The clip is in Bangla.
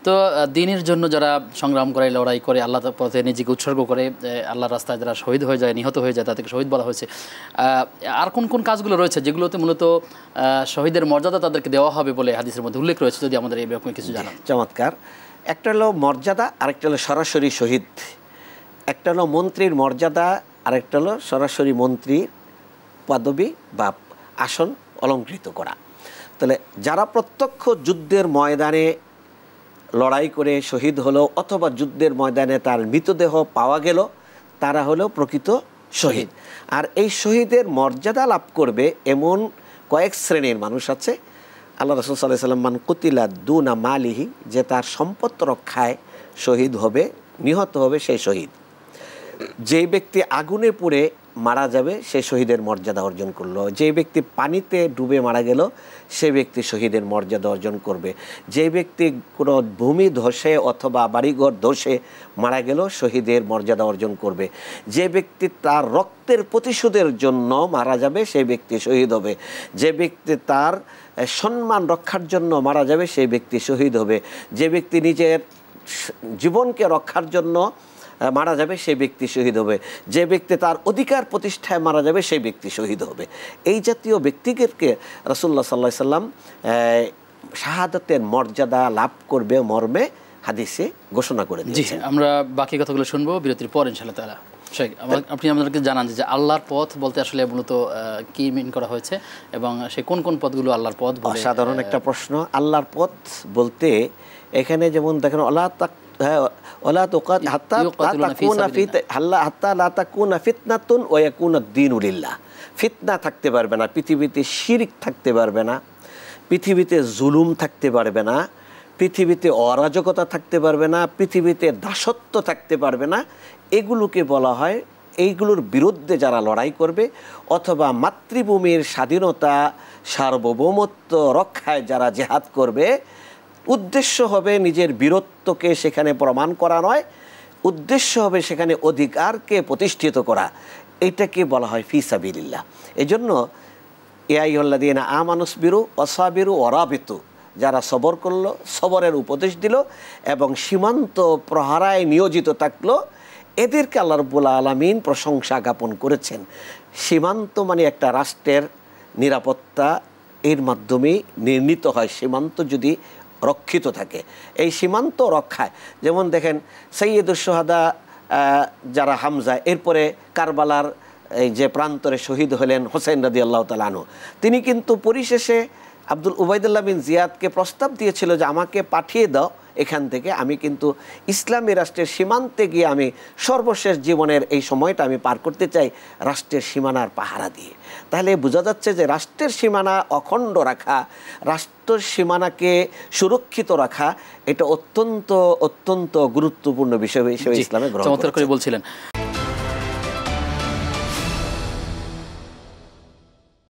তো দিনের জন্য যারা সংগ্রাম করে, লড়াই করে, আল্লাহ পথে নিজেকে উৎসর্গ করে, আল্লাহর রাস্তায় যারা শহীদ হয়ে যায়, নিহত হয়ে যায়, তাদেরকে শহীদ বলা হয়েছে। আর কোন কোন কাজগুলো রয়েছে যেগুলোতে মূলত শহীদের মর্যাদা তাদেরকে দেওয়া হবে বলে হাদিসের মধ্যে উল্লেখ রয়েছে, যদি আমাদের এই ব্যাপারে কিছু জানান। চমৎকার। একটা হলো মর্যাদা, আরেকটা হলো সরাসরি শহীদ। একটা হলো মন্ত্রীর মর্যাদা, আরেকটা হলো সরাসরি মন্ত্রীর পদবি বা আসন অলঙ্কৃত করা। তাহলে যারা প্রত্যক্ষ যুদ্ধের ময়দানে লড়াই করে শহীদ হলো অথবা যুদ্ধের ময়দানে তার মৃতদেহ পাওয়া গেল, তারা হলো প্রকৃত শহীদ। আর এই শহীদের মর্যাদা লাভ করবে এমন কয়েক শ্রেণীর মানুষ আছে। আল্লাহ রাসূল সাল্লাল্লাহু আলাইহি ওয়াসাল্লাম মান কুতিলা দুনা মালিহি, যে তার সম্পদ রক্ষায় শহীদ হবে, নিহত হবে, সেই শহীদ। যেই ব্যক্তি আগুনে পুড়ে মারা যাবে সে শহীদের মর্যাদা অর্জন করলো। যে ব্যক্তি পানিতে ডুবে মারা গেল সে ব্যক্তি শহীদের মর্যাদা অর্জন করবে। যে ব্যক্তি কোনো ভূমি ধসে অথবা বাড়িঘর ধসে মারা গেল শহীদের মর্যাদা অর্জন করবে। যে ব্যক্তি তার রক্তের প্রতিশোধের জন্য মারা যাবে সেই ব্যক্তি শহীদ হবে। যে ব্যক্তি তার সম্মান রক্ষার জন্য মারা যাবে সেই ব্যক্তি শহীদ হবে। যে ব্যক্তি নিজের জীবনকে রক্ষার জন্য মারা যাবে সেই ব্যক্তি শহীদ হবে। যে ব্যক্তি তার অধিকার প্রতিষ্ঠায় মারা যাবে সেই ব্যক্তি শহীদ হবে। এই জাতীয় ব্যক্তিদেরকে রাসূলুল্লাহ সাল্লাল্লাহু আলাইহি ওয়াসাল্লাম শাহাদাতের মর্যাদা লাভ করবে মর্মে হাদিসে ঘোষণা করে দিয়েছেন। জি, আমরা বাকি কথাগুলো শুনবো বিরতির পর ইনশাআল্লাহ তাআলা। আপনি আমাদেরকে জানান যে আল্লাহর পথ বলতে আসলে মূলত কি মিন করা হয়েছে এবং সে কোন কোন পথগুলো আল্লাহর পথ বলে? সাধারণ একটা প্রশ্ন। আল্লাহর পথ বলতে এখানে যেমন দেখেন ওয়ালা তুকাত হাত্তা লা তাকুনা ফিতনাতুন ওয়া ইয়াকুনা দ্বীনু লিল্লাহ। ফিতনা থাকতে পারবে না, পৃথিবীতে শিরক থাকতে পারবে না, পৃথিবীতে জুলুম থাকতে পারবে না, পৃথিবীতে অরাজকতা থাকতে পারবে না, পৃথিবীতে দাসত্ব থাকতে পারবে না। এগুলোকে বলা হয়, এইগুলোর বিরুদ্ধে যারা লড়াই করবে অথবা মাতৃভূমির স্বাধীনতা সার্বভৌমত্ব রক্ষায় যারা জিহাদ করবে, উদ্দেশ্য হবে নিজের বীরত্বকে সেখানে প্রমাণ করা নয়, উদ্দেশ্য হবে সেখানে অধিকারকে প্রতিষ্ঠিত করা। এইটাকে বলা হয় ফি সাবিলিল্লাহ। এজন্য ইয়া আইয়ুহাল্লাযীনা আমানুসবিরু ওয়াসাবিরু ওয়ারাবিতু, যারা সবর করলো সবরের উপদেশ দিল এবং সীমান্ত প্রহরায় নিয়োজিত থাকলো, এদেরকে আল্লাহ রাব্বুল আলামিন প্রশংসা জ্ঞাপন করেছেন। সীমান্ত মানে একটা রাষ্ট্রের নিরাপত্তা এর মাধ্যমে নির্মিত হয়। সীমান্ত যদি রক্ষিত থাকে, এই সীমান্ত রক্ষায়, যেমন দেখেন সাইয়্যিদুশ শুহাদা যারা হামজা, এরপরে কারবালার এই যে প্রান্তরে শহীদ হলেন হোসেন রাদিয়াল্লাহু তাআলা আনহু, তিনি কিন্তু পরিশেষে আব্দুল উবাইদুল্লাহ বিন জিয়াদকে প্রস্তাব দিয়েছিল যে আমাকে পাঠিয়ে দাও এখান থেকে, আমি কিন্তু ইসলামী রাষ্ট্রের সীমান্তে গিয়ে আমি সর্বশেষ জীবনের এই সময়টা আমি পার করতে চাই রাষ্ট্রের সীমানার পাহারা দিয়ে। তাহলে বোঝা যাচ্ছে যে রাষ্ট্রের সীমানা অখণ্ড রাখা, রাষ্ট্রের সীমানাকে সুরক্ষিত রাখা, এটা অত্যন্ত অত্যন্ত গুরুত্বপূর্ণ বিষয় হিসেবে ইসলামে গ্রহণ করা হয়েছে। চমৎকার করে বলছিলেন।